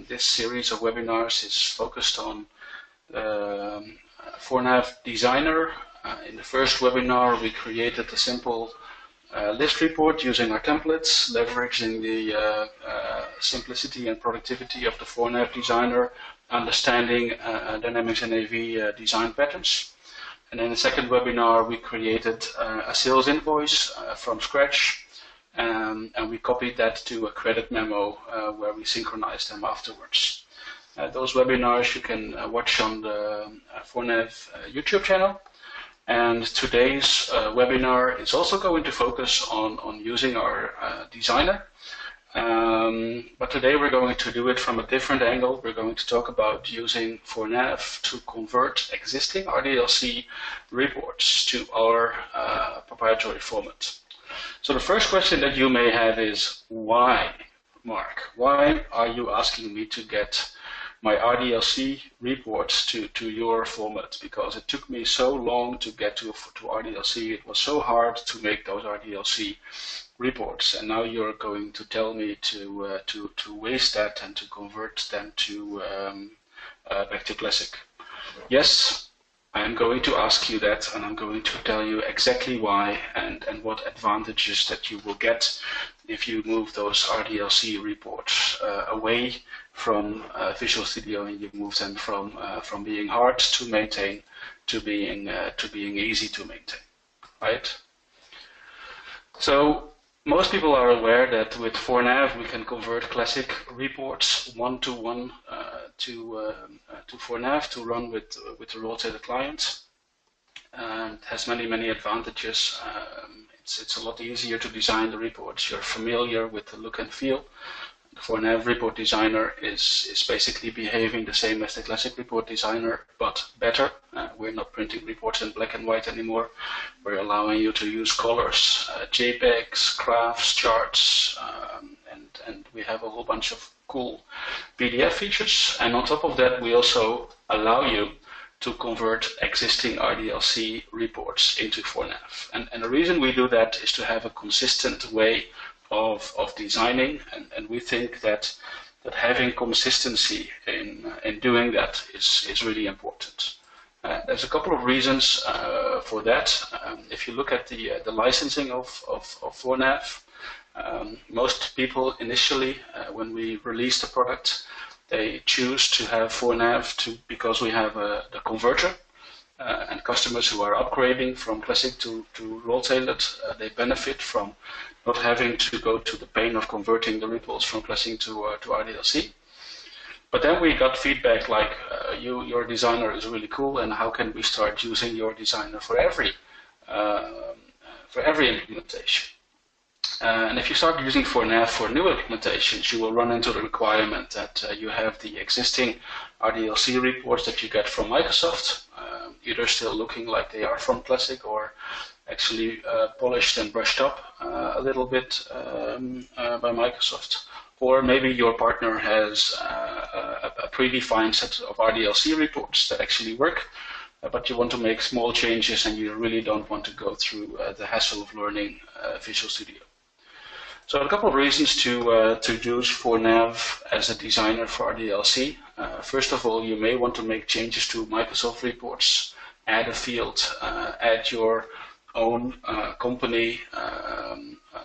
This series of webinars is focused on ForNAV Designer. In the first webinar, we created a simple list report using our templates, leveraging the simplicity and productivity of the ForNAV Designer, understanding Dynamics NAV design patterns. And in the second webinar, we created a sales invoice from scratch, and we copied that to a credit memo where we synchronized them afterwards. Those webinars you can watch on the ForNAV YouTube channel. And today's webinar is also going to focus on using our designer. But today we're going to do it from a different angle. We're going to talk about using ForNAV to convert existing RDLC reports to our proprietary format. So the first question that you may have is, why, Mark? Why are you asking me to get my RDLC reports to your format? Because it took me so long to get to RDLC. It was so hard to make those RDLC reports, and now you're going to tell me to waste that and to convert them to back to Classic. Yes, I am going to ask you that, and I'm going to tell you exactly why and what advantages that you will get if you move those RDLC reports away from Visual Studio and you move them from being hard to maintain to being easy to maintain, right? So most people are aware that with ForNAV we can convert Classic reports one-to-one to ForNAV to run with the rotated client. It has many advantages. It's a lot easier to design the reports. You're familiar with the look and feel. The ForNAV Report Designer is basically behaving the same as the Classic Report Designer, but better. We're not printing reports in black and white anymore. We're allowing you to use colors, JPEGs, graphs, charts, and we have a whole bunch of cool PDF features. And on top of that, we also allow you to convert existing RDLC reports into ForNAV. And the reason we do that is to have a consistent way of designing, and we think that having consistency in doing that is really important. There's a couple of reasons for that. If you look at the licensing of ForNAV, most people initially, when we release the product, they choose to have ForNAV because we have the converter, and customers who are upgrading from Classic to rotated, they benefit from not having to go to the pain of converting the reports from Classic to RDLC. But then we got feedback like, your designer is really cool, and how can we start using your designer for every implementation? And if you start using ForNAV for new implementations, you will run into the requirement that you have the existing RDLC reports that you get from Microsoft, either still looking like they are from Classic or actually polished and brushed up a little bit by Microsoft. Or maybe your partner has a predefined set of RDLC reports that actually work, but you want to make small changes and you really don't want to go through the hassle of learning Visual Studio. So a couple of reasons to use ForNAV as a designer for RDLC. First of all, you may want to make changes to Microsoft reports, add a field, add your own company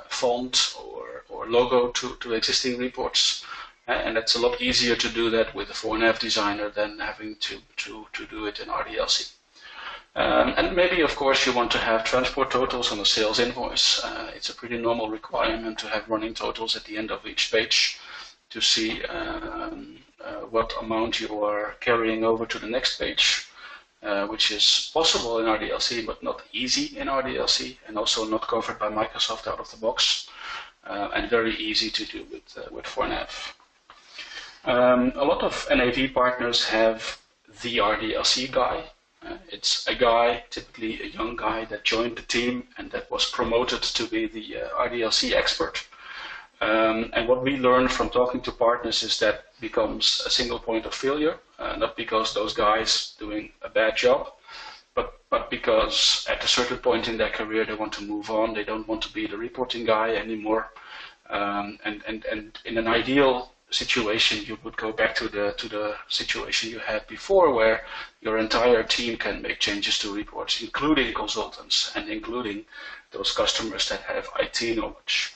font or logo to existing reports, and it's a lot easier to do that with the ForNAV Designer than having to do it in RDLC. And maybe, of course, you want to have transport totals on a sales invoice. It's a pretty normal requirement to have running totals at the end of each page to see what amount you are carrying over to the next page, which is possible in RDLC, but not easy in RDLC, and also not covered by Microsoft out of the box, and very easy to do with ForNAV. A lot of NAV partners have the RDLC guy. It's a guy, typically a young guy, that joined the team and that was promoted to be the RDLC expert. And what we learned from talking to partners is that becomes a single point of failure, not because those guys doing a bad job, but because at a certain point in their career they want to move on. They don't want to be the reporting guy anymore. And in an ideal situation, you would go back to the situation you had before, where your entire team can make changes to reports, including consultants and including those customers that have IT knowledge.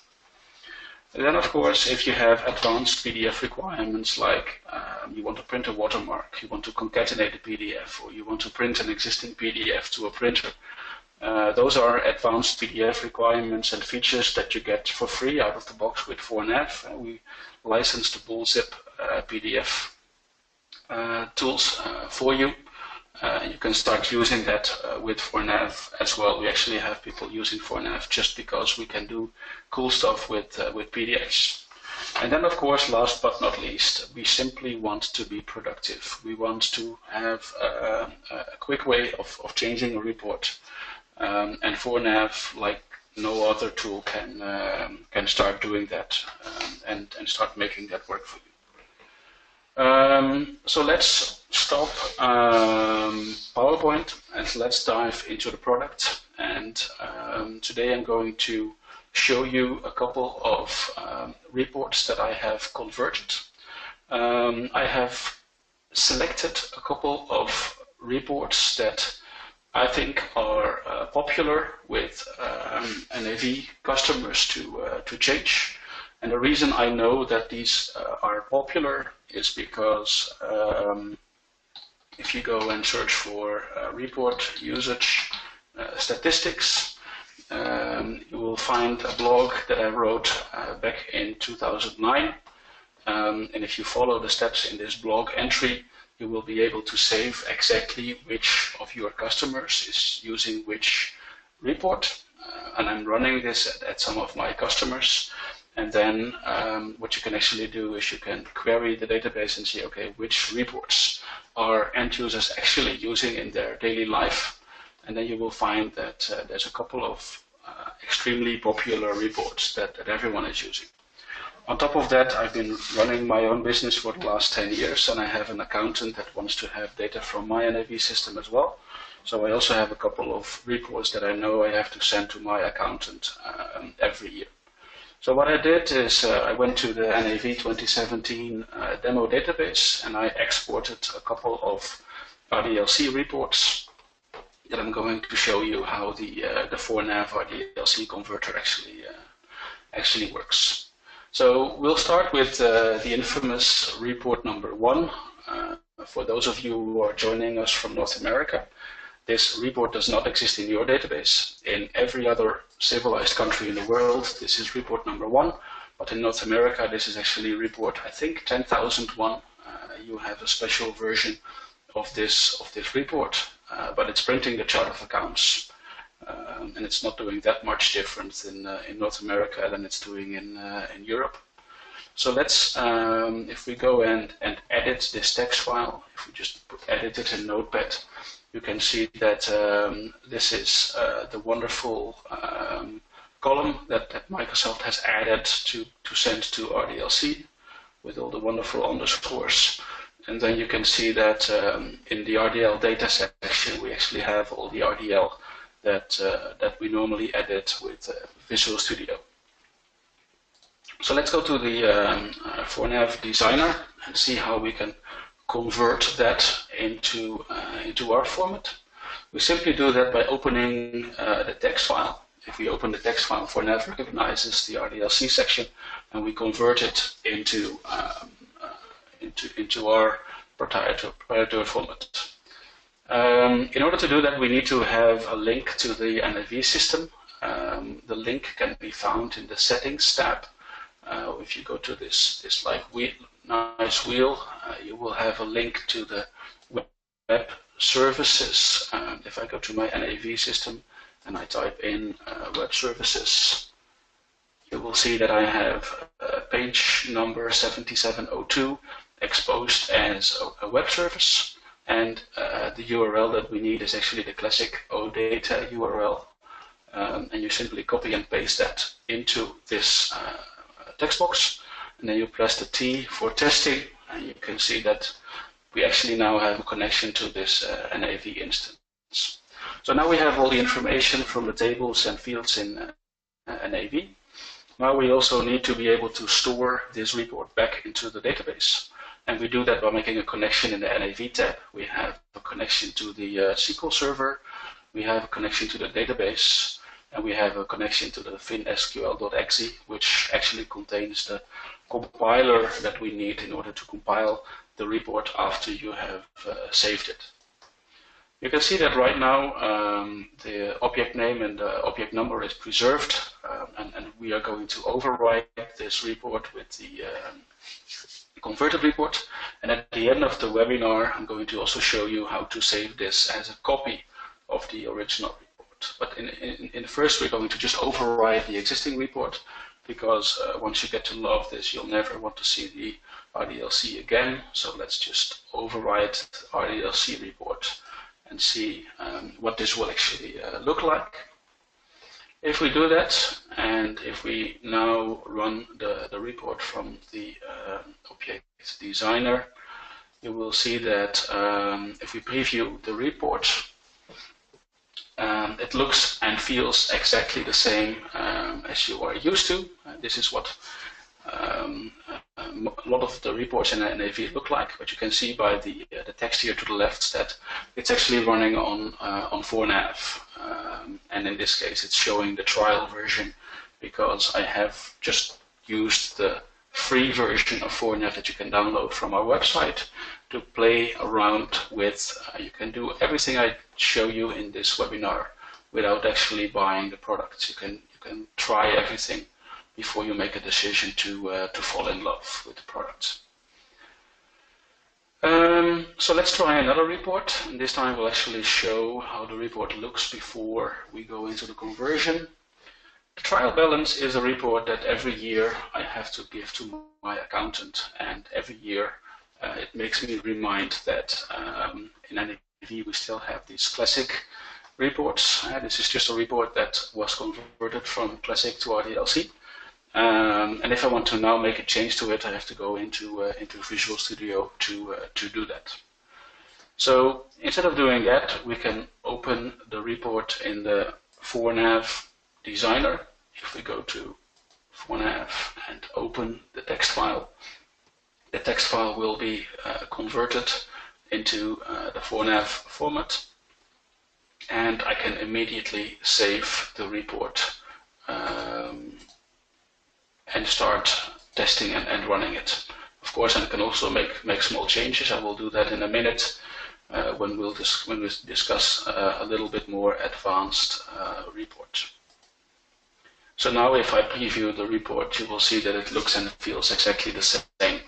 And then, of course, if you have advanced PDF requirements, like you want to print a watermark, you want to concatenate a PDF, or you want to print an existing PDF to a printer, those are advanced PDF requirements and features that you get for free out of the box with ForNAV. We license the bullzip PDF tools for you. You can start using that with ForNAV as well. We actually have people using ForNAV just because we can do cool stuff with PDFs. And then, of course, last but not least, we simply want to be productive. We want to have a quick way of changing a report. And ForNAV, like no other tool, can start doing that and start making that work for you. So let's stop PowerPoint and let's dive into the product. And today I'm going to show you a couple of reports that I have converted. I have selected a couple of reports that I think are popular with NAV customers to change. And the reason I know that these are popular is because if you go and search for report usage statistics, you will find a blog that I wrote back in 2009. And if you follow the steps in this blog entry, you will be able to save exactly which of your customers is using which report. And I'm running this at some of my customers. And then what you can actually do is you can query the database and see, okay, which reports are end users actually using in their daily life. And then you will find that there's a couple of extremely popular reports that everyone is using. On top of that, I've been running my own business for the last 10 years, and I have an accountant that wants to have data from my NAV system as well. So I also have a couple of reports that I know I have to send to my accountant every year. So what I did is I went to the NAV 2017 demo database, and I exported a couple of RDLC reports that I'm going to show you how the ForNAV RDLC converter actually works. So we'll start with the infamous report number 1. For those of you who are joining us from North America, this report does not exist in your database. In every other civilized country in the world, this is report number 1. But in North America, this is actually report, I think, 10,001. You have a special version of this report, but it's printing the chart of accounts. And it's not doing that much different in North America than it's doing in Europe. So let's, if we go and edit this text file, if we just edit it in Notepad, you can see that this is the wonderful column that Microsoft has added to send to RDLC with all the wonderful underscores. And then you can see that in the RDL data section, we actually have all the RDL that we normally edit with Visual Studio. So let's go to the ForNAV Designer and see how we can convert that into our format. We simply do that by opening the text file. If we open the text file, ForNAV recognizes the RDLC section, and we convert it into our proprietary format. In order to do that, we need to have a link to the NAV system. The link can be found in the Settings tab. If you go to this nice wheel, you will have a link to the web services. If I go to my NAV system and I type in web services, you will see that I have page number 7702 exposed as a web service. And the URL that we need is actually the classic OData URL. And you simply copy and paste that into this text box. And then you press the T for testing. And you can see that we actually now have a connection to this NAV instance. So now we have all the information from the tables and fields in NAV. Now we also need to be able to store this report back into the database. And we do that by making a connection in the NAV tab. We have a connection to the SQL server, we have a connection to the database, and we have a connection to the finsql.exe, which actually contains the compiler that we need in order to compile the report after you have saved it. You can see that right now the object name and the object number is preserved, and we are going to overwrite this report with the converted report. And at the end of the webinar, I'm going to also show you how to save this as a copy of the original report. But in first, we're going to just overwrite the existing report, because once you get to love this, you'll never want to see the RDLC again. So let's just overwrite the RDLC report and see what this will actually look like. If we do that, and if we now run the report from the Object Designer, you will see that if we preview the report, it looks and feels exactly the same as you are used to. This is what a lot of the reports in NAV look like, but you can see by the text here to the left that it's actually running on ForNAV, and in this case it's showing the trial version, because I have just used the free version of ForNAV that you can download from our website to play around with. You can do everything I show you in this webinar without actually buying the products. You can try everything before you make a decision to fall in love with the product. So let's try another report, and this time we'll actually show how the report looks before we go into the conversion. The trial balance is a report that every year I have to give to my accountant, and every year it makes me remind that in NAV we still have these classic reports. This is just a report that was converted from classic to RDLC. And if I want to now make a change to it, I have to go into Visual Studio to do that. So instead of doing that, we can open the report in the ForNAV Designer. If we go to ForNAV and open the text file, the text file will be converted into the ForNAV format, and I can immediately save the report and start testing and running it. Of course, I can also make small changes. I will do that in a minute when we discuss a little bit more advanced report. So now if I preview the report, you will see that it looks and feels exactly the same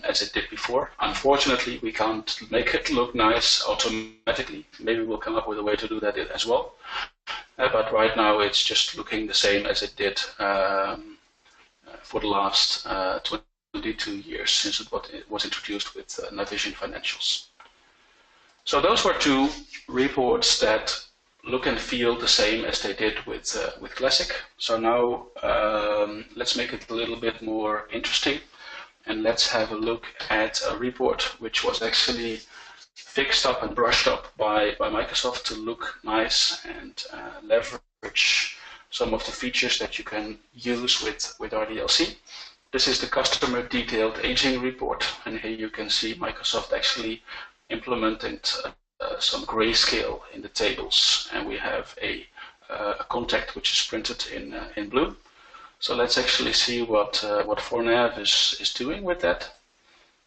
as it did before. Unfortunately, we can't make it look nice automatically. Maybe we'll come up with a way to do that as well. But right now it's just looking the same as it did for the last 22 years since it was introduced with Navision Financials. So those were two reports that look and feel the same as they did with Classic. So now let's make it a little bit more interesting, and let's have a look at a report which was actually fixed up and brushed up by Microsoft to look nice and leverage some of the features that you can use with RDLC. This is the customer detailed aging report, and here you can see Microsoft actually implementing some grayscale in the tables, and we have a contact which is printed in blue. So let's actually see what ForNAV is doing with that.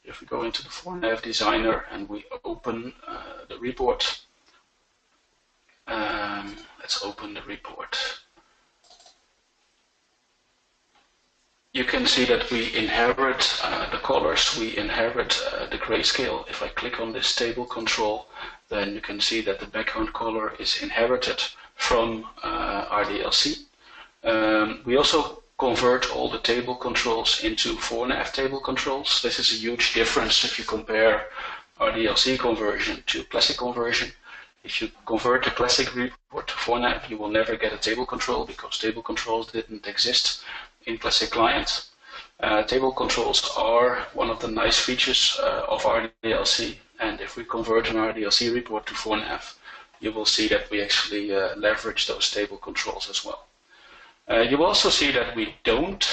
If we go into the ForNAV Designer and we open the report, let's open the report. You can see that we inherit the colors, we inherit the grayscale. If I click on this table control, then you can see that the background color is inherited from RDLC. We also convert all the table controls into ForNAV table controls. This is a huge difference if you compare RDLC conversion to Classic conversion. If you convert the Classic report to ForNAV, you will never get a table control because table controls didn't exist in Classic client. Table controls are one of the nice features of RDLC, and if we convert an RDLC report to ForNAV, you will see that we actually leverage those table controls as well. You will also see that we don't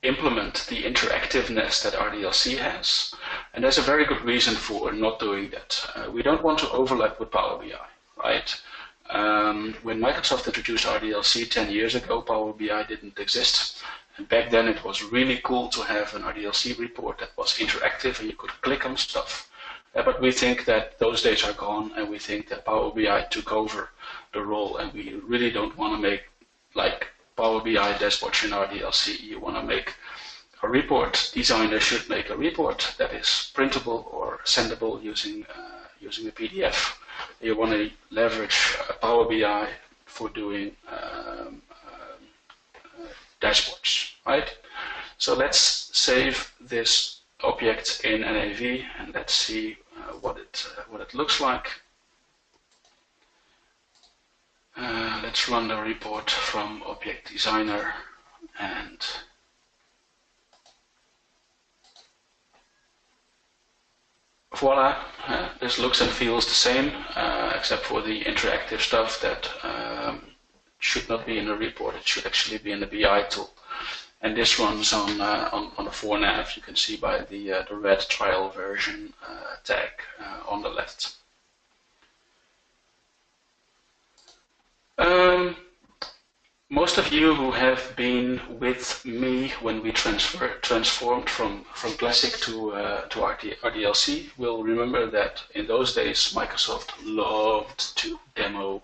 implement the interactiveness that RDLC has, and there's a very good reason for not doing that. We don't want to overlap with Power BI, right? When Microsoft introduced RDLC 10 years ago, Power BI didn't exist. And back then it was really cool to have an RDLC report that was interactive and you could click on stuff. But we think that those days are gone, and we think that Power BI took over the role, and we really don't want to make like Power BI dashboards in RDLC. You want to make a report. Designer should make a report that is printable or sendable using a PDF. You want to leverage Power BI for doing dashboards, right? So let's save this object in NAV and let's see what it looks like. Let's run the report from Object Designer, and voila, this looks and feels the same, except for the interactive stuff that should not be in the report. It should actually be in the BI tool. And this runs on the ForNAV. You can see by the red trial version tag on the left. Most of you who have been with me when we transformed from Classic to RDLC will remember that in those days Microsoft loved to demo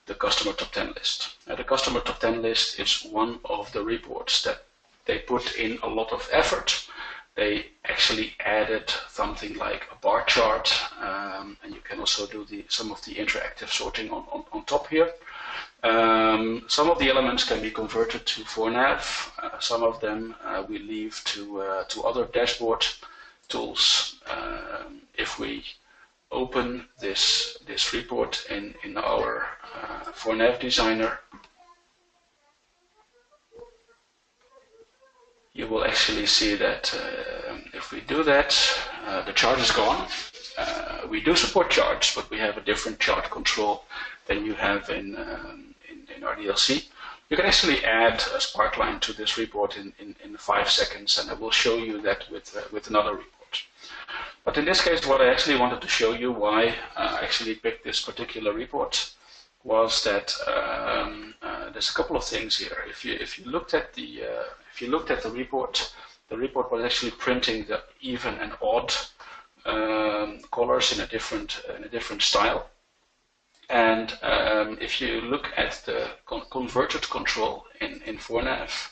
the customer top 10 list. The customer top 10 list is one of the reports that they put in a lot of effort. They actually added something like a bar chart, and you can also do some of the interactive sorting on top here. Some of the elements can be converted to ForNAV. Some of them we leave to other dashboard tools. If we open this report in our ForNAV Designer, you will actually see that if we do that, the chart is gone. We do support charts, but we have a different chart control than you have in RDLC. You can actually add a spark line to this report in 5 seconds, and I will show you that with another report. But in this case, what I actually wanted to show you, why I actually picked this particular report, was that there's a couple of things here. If you looked at the report was actually printing the even and odd colors in a different style. And if you look at the converted control in ForNAV,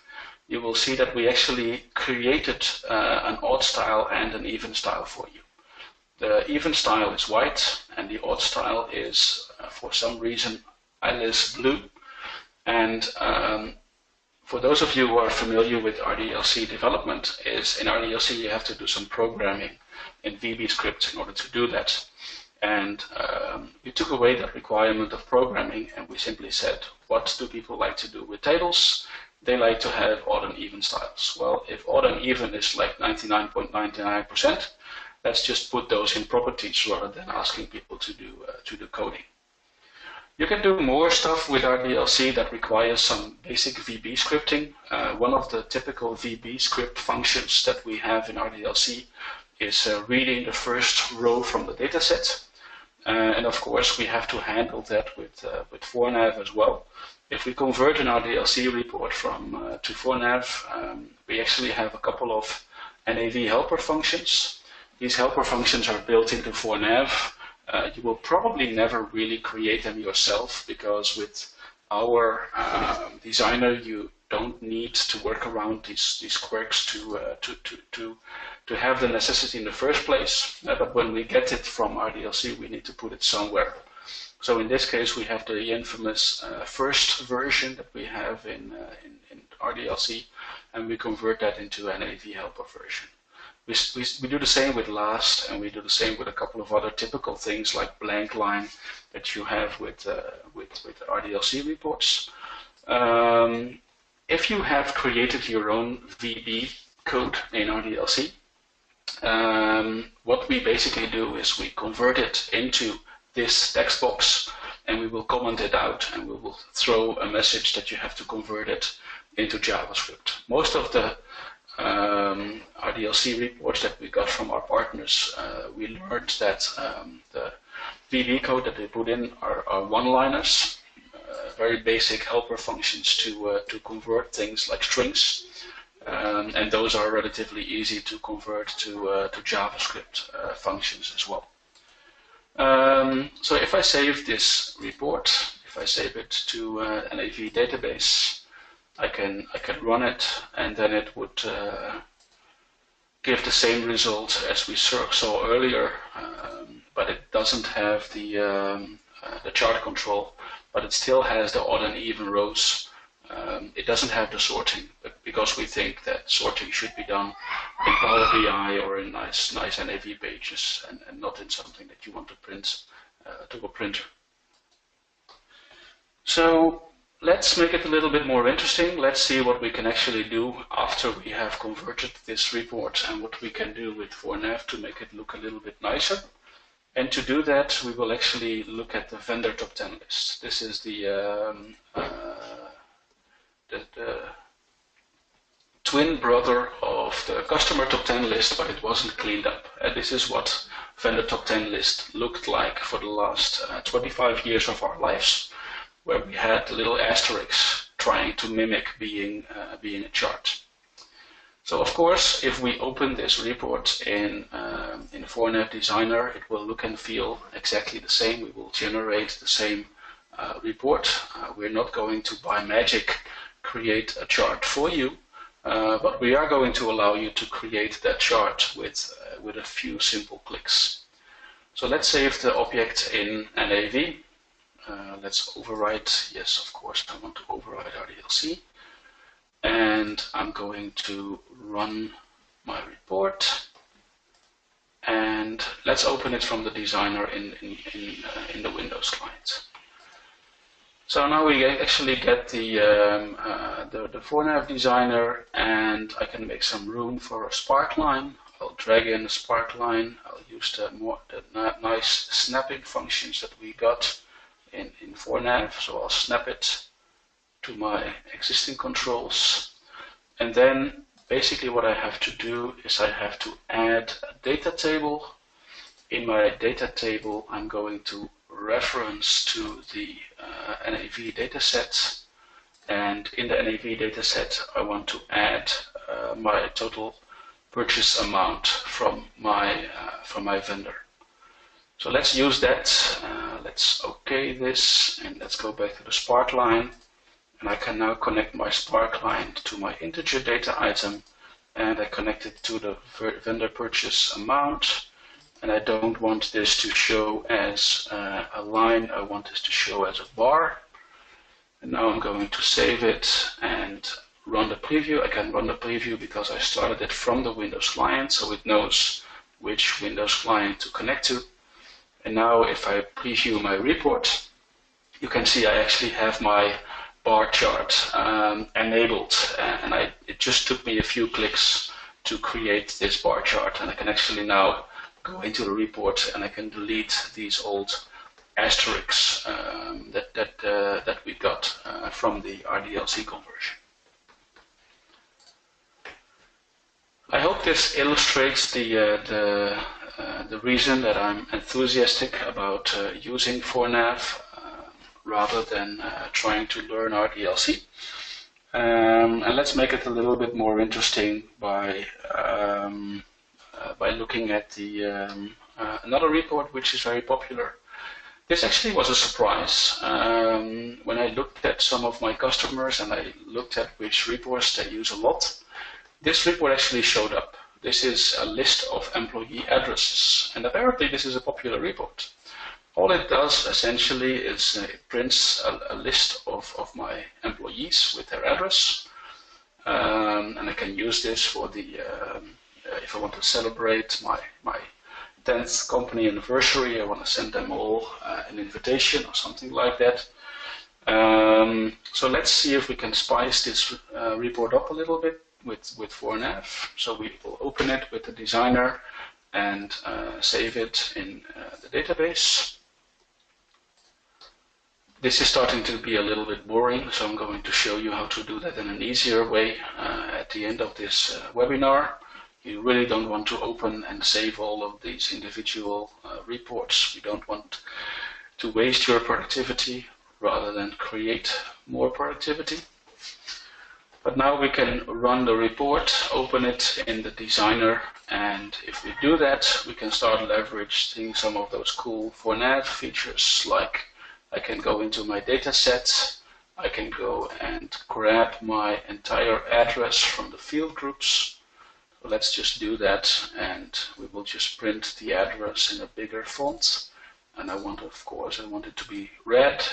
you will see that we actually created an odd style and an even style for you. The even style is white, and the odd style is, for some reason, Alice blue. And for those of you who are familiar with RDLC development, is in RDLC you have to do some programming in VB scripts in order to do that. And we took away that requirement of programming, and we simply said, what do people like to do with tables? They like to have odd and even styles. Well, if odd and even is like 99.99%, let's just put those in properties rather than asking people to do coding. You can do more stuff with RDLC that requires some basic VB scripting. One of the typical VB script functions that we have in RDLC is reading the first row from the dataset. And of course, we have to handle that with ForNAV as well. If we convert an RDLC report to ForNAV, we actually have a couple of NAV helper functions. These helper functions are built into ForNAV. You will probably never really create them yourself, because with our designer, you don't need to work around these quirks to have the necessity in the first place. But when we get it from RDLC, we need to put it somewhere. So in this case, we have the infamous first version that we have in RDLC, and we convert that into an NAV helper version. We do the same with last, and we do the same with a couple of other typical things like blank line that you have with RDLC reports. If you have created your own VB code in RDLC, what we basically do is we convert it into this text box, and and we will comment it out, and we will throw a message that you have to convert it into JavaScript. Most of the RDLC reports that we got from our partners, we learned that the VB code that they put in are one-liners, very basic helper functions to convert things like strings, and those are relatively easy to convert to JavaScript functions as well. So if I save this report, if I save it to an NAV database, I can run it, and then it would give the same result as we saw earlier, but it doesn't have the chart control, but it still has the odd and even rows. It doesn't have the sorting, but because we think that sorting should be done in Power BI or in nice NAV pages, and not in something that you want to print to a printer. So let's make it a little bit more interesting. Let's see what we can actually do after we have converted this report, and what we can do with ForNAV to make it look a little bit nicer. And to do that, we will actually look at the vendor top 10 list. This is the twin brother of the customer top 10 list, but it wasn't cleaned up. And this is what vendor top 10 list looked like for the last 25 years of our lives, where we had little asterisks trying to mimic being a chart. So of course, if we open this report in ForNAV Designer, it will look and feel exactly the same. We will generate the same report. We're not going to, by magic, create a chart for you, but we are going to allow you to create that chart with a few simple clicks. So let's save the object in NAV. Let's overwrite. Yes, of course, I want to overwrite RDLC. And I'm going to run my report. And let's open it from the designer in the Windows client. So now we actually get the ForNAV Designer, and I can make some room for a spark line. I'll drag in a spark line. I'll use the nice snapping functions that we got in ForNAV. So I'll snap it to my existing controls. And then basically what I have to do is I have to add a data table. In my data table, I'm going to reference to the NAV dataset, and in the NAV dataset I want to add my total purchase amount from my vendor. So let's use that. Let's OK this, and let's go back to the spark line, and I can now connect my spark line to my integer data item, and I connect it to the vendor purchase amount. And I don't want this to show as a line, I want this to show as a bar. And now I'm going to save it and run the preview. I can run the preview because I started it from the Windows client, so it knows which Windows client to connect to. And now if I preview my report, you can see I actually have my bar chart enabled, and it just took me a few clicks to create this bar chart, and I can actually now go into the report and I can delete these old asterisks that we got from the RDLC conversion. I hope this illustrates the reason that I'm enthusiastic about using ForNAV rather than trying to learn RDLC. And let's make it a little bit more interesting by looking at the another report which is very popular. This actually was a surprise. When I looked at some of my customers and I looked at which reports they use a lot, this report actually showed up. This is a list of employee addresses, and apparently this is a popular report. All it does essentially is it prints a list of my employees with their address, and I can use this for the if I want to celebrate my 10th company anniversary, I want to send them all an invitation or something like that. So let's see if we can spice this report up a little bit with ForNAV. So we will open it with the designer and save it in the database. This is starting to be a little bit boring, so I'm going to show you how to do that in an easier way at the end of this webinar. You really don't want to open and save all of these individual reports. You don't want to waste your productivity rather than create more productivity. But now we can run the report, open it in the designer, and if we do that, we can start leveraging some of those cool ForNAV features, like I can go into my data set, I can go and grab my entire address from the field groups. So let's just do that, and we will just print the address in a bigger font. And I want it to be red.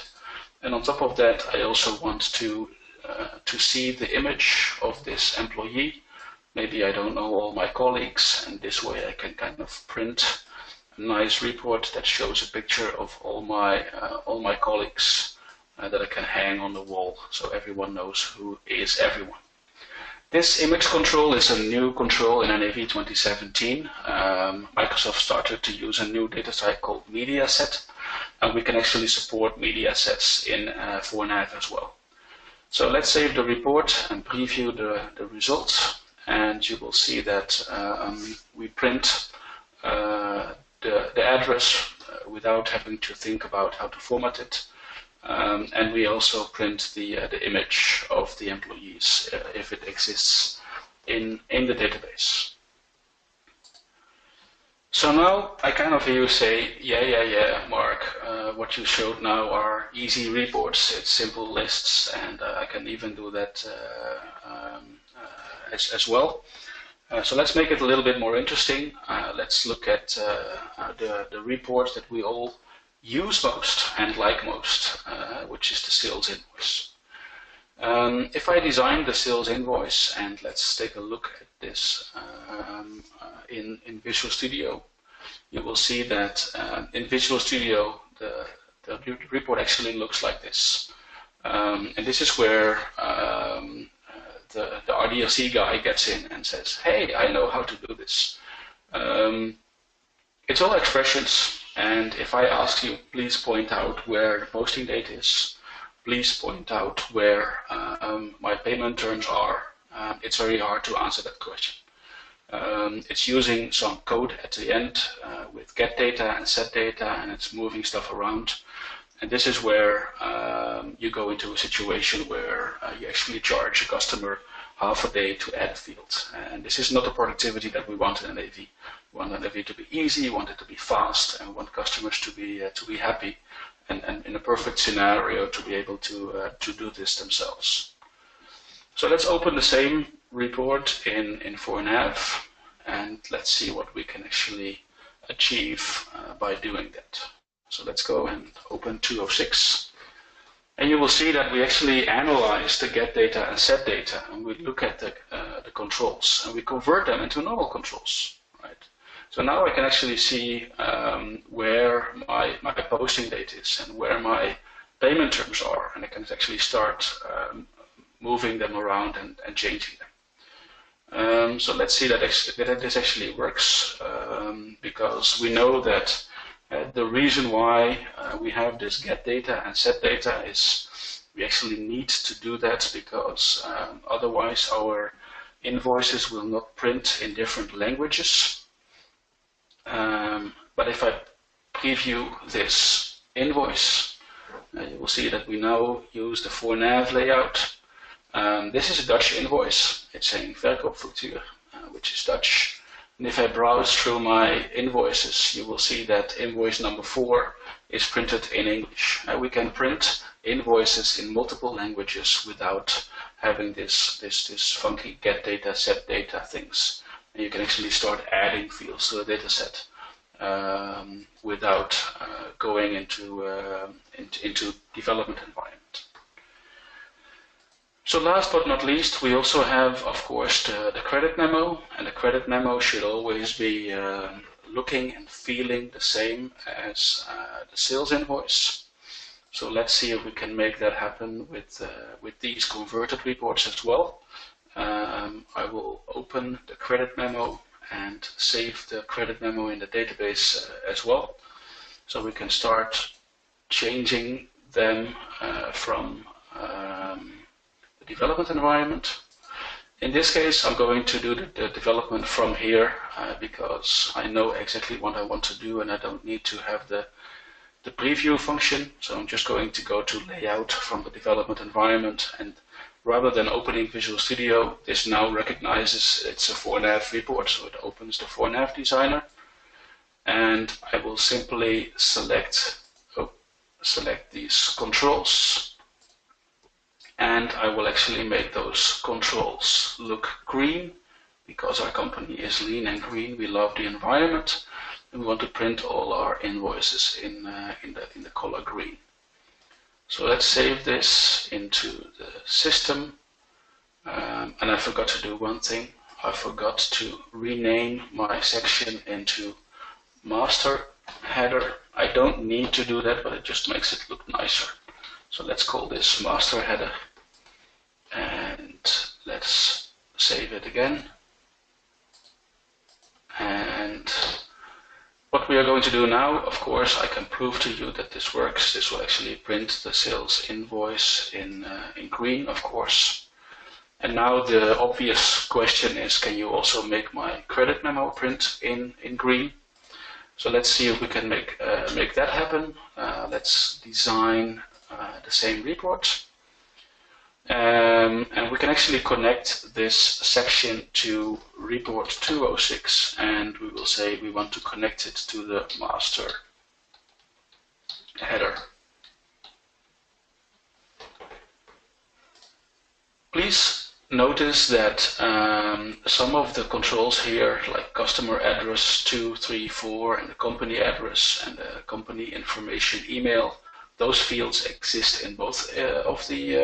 And on top of that, I also want to see the image of this employee. Maybe I don't know all my colleagues, and this way I can kind of print a nice report that shows a picture of all my colleagues that I can hang on the wall, so everyone knows who is everyone. This image control is a new control in NAV 2017. Microsoft started to use a new data type called media set, and we can actually support media sets in ForNAV as well. So let's save the report and preview the results, and you will see that we print the address without having to think about how to format it. And we also print the image of the employees if it exists in the database. So now I kind of hear you say, yeah, Mark, what you showed now are easy reports. It's simple lists, and I can even do that as well. So let's make it a little bit more interesting. Let's look at the reports that we all use most and like most, which is the sales invoice. If I design the sales invoice, and let's take a look at this in Visual Studio, you will see that in Visual Studio the report actually looks like this. And this is where the RDLC guy gets in and says, hey, I know how to do this. It's all expressions, and if I ask you, please point out where the posting date is, please point out where my payment terms are, it's very hard to answer that question. It's using some code at the end with get data and set data, and it's moving stuff around. And this is where you go into a situation where you actually charge a customer half a day to add a field. And this is not the productivity that we want in NAV. We want NAV to be easy, we want it to be fast, and we want customers to be happy, and in a perfect scenario to be able to do this themselves. So let's open the same report in ForNAV, and let's see what we can actually achieve by doing that. So let's go and open 206. And you will see that we actually analyze the get data and set data, and we look at the controls, and we convert them into normal controls, right? So now I can actually see where my posting date is and where my payment terms are, and I can actually start moving them around and changing them. So let's see that this actually works, because we know that the reason why we have this get data and set data is we actually need to do that because otherwise our invoices will not print in different languages. But if I preview this invoice, you will see that we now use the ForNAV layout. This is a Dutch invoice. It's saying verkoopfactuur, which is Dutch. And if I browse through my invoices, you will see that invoice number 4 is printed in English. We can print invoices in multiple languages without having this funky get data, set data things. And you can actually start adding fields to the data set without going into development environment. So last but not least, we also have, of course, the credit memo, and the credit memo should always be looking and feeling the same as the sales invoice. So let's see if we can make that happen with these converted reports as well. I will open the credit memo and save the credit memo in the database as well. So we can start changing them from the development environment. In this case, I'm going to do the development from here because I know exactly what I want to do and I don't need to have the preview function. So I'm just going to go to layout from the development environment, and rather than opening Visual Studio, this now recognizes it's a ForNAV report, so it opens the ForNAV Designer. And I will simply select these controls, and I will actually make those controls look green because our company is lean and green. We love the environment, and we want to print all our invoices in the color green. So let's save this into the system. And I forgot to do one thing. I forgot to rename my section into master header. I don't need to do that, but it just makes it look nicer. So let's call this master header, and let's save it again. And what we are going to do now, of course, I can prove to you that this works. This will actually print the sales invoice in green, of course. And now the obvious question is, can you also make my credit memo print in green? So let's see if we can make that happen. Let's design the same report. And we can actually connect this section to report 206, and we will say we want to connect it to the master header. Please notice that some of the controls here, like customer address 234 and the company address and the company information email, those fields exist in both of the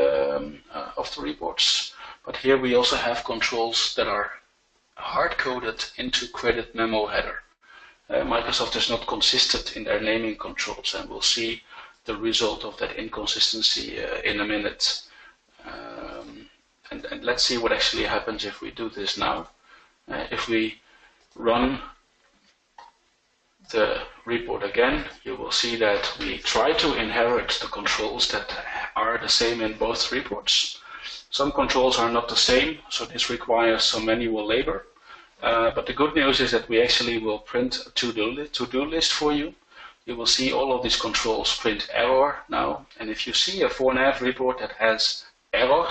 reports. But here we also have controls that are hard-coded into credit memo header. Microsoft is not consistent in their naming controls, and we'll see the result of that inconsistency in a minute. And let's see what actually happens if we do this now. If we run the report again, you will see that we try to inherit the controls that are the same in both reports. Some controls are not the same, so this requires some manual labor. But the good news is that we actually will print a to-do list for you. You will see all of these controls print error now. And if you see a ForNAV report that has error,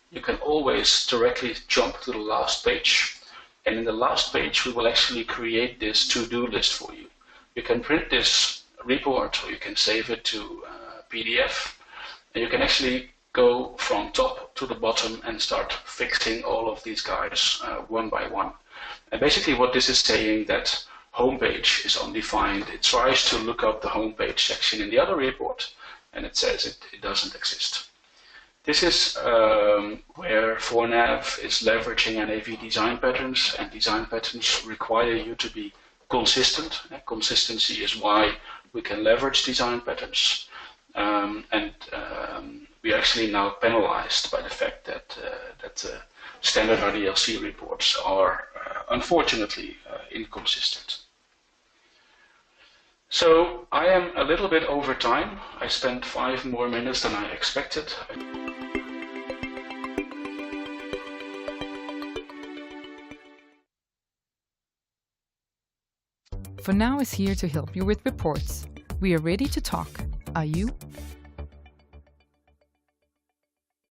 you can always directly jump to the last page. And in the last page, we will actually create this to-do list for you. You can print this report, or you can save it to PDF. And you can actually go from top to the bottom and start fixing all of these guys one by one. And basically what this is saying, that homepage is undefined. It tries to look up the homepage section in the other report, and it says it doesn't exist. This is where ForNAV is leveraging NAV design patterns, and design patterns require you to be consistent. Consistency is why we can leverage design patterns. We are actually now penalized by the fact that standard RDLC reports are unfortunately inconsistent. So I am a little bit over time. I spent 5 more minutes than I expected. ForNAV is here to help you with reports. We are ready to talk. Are you?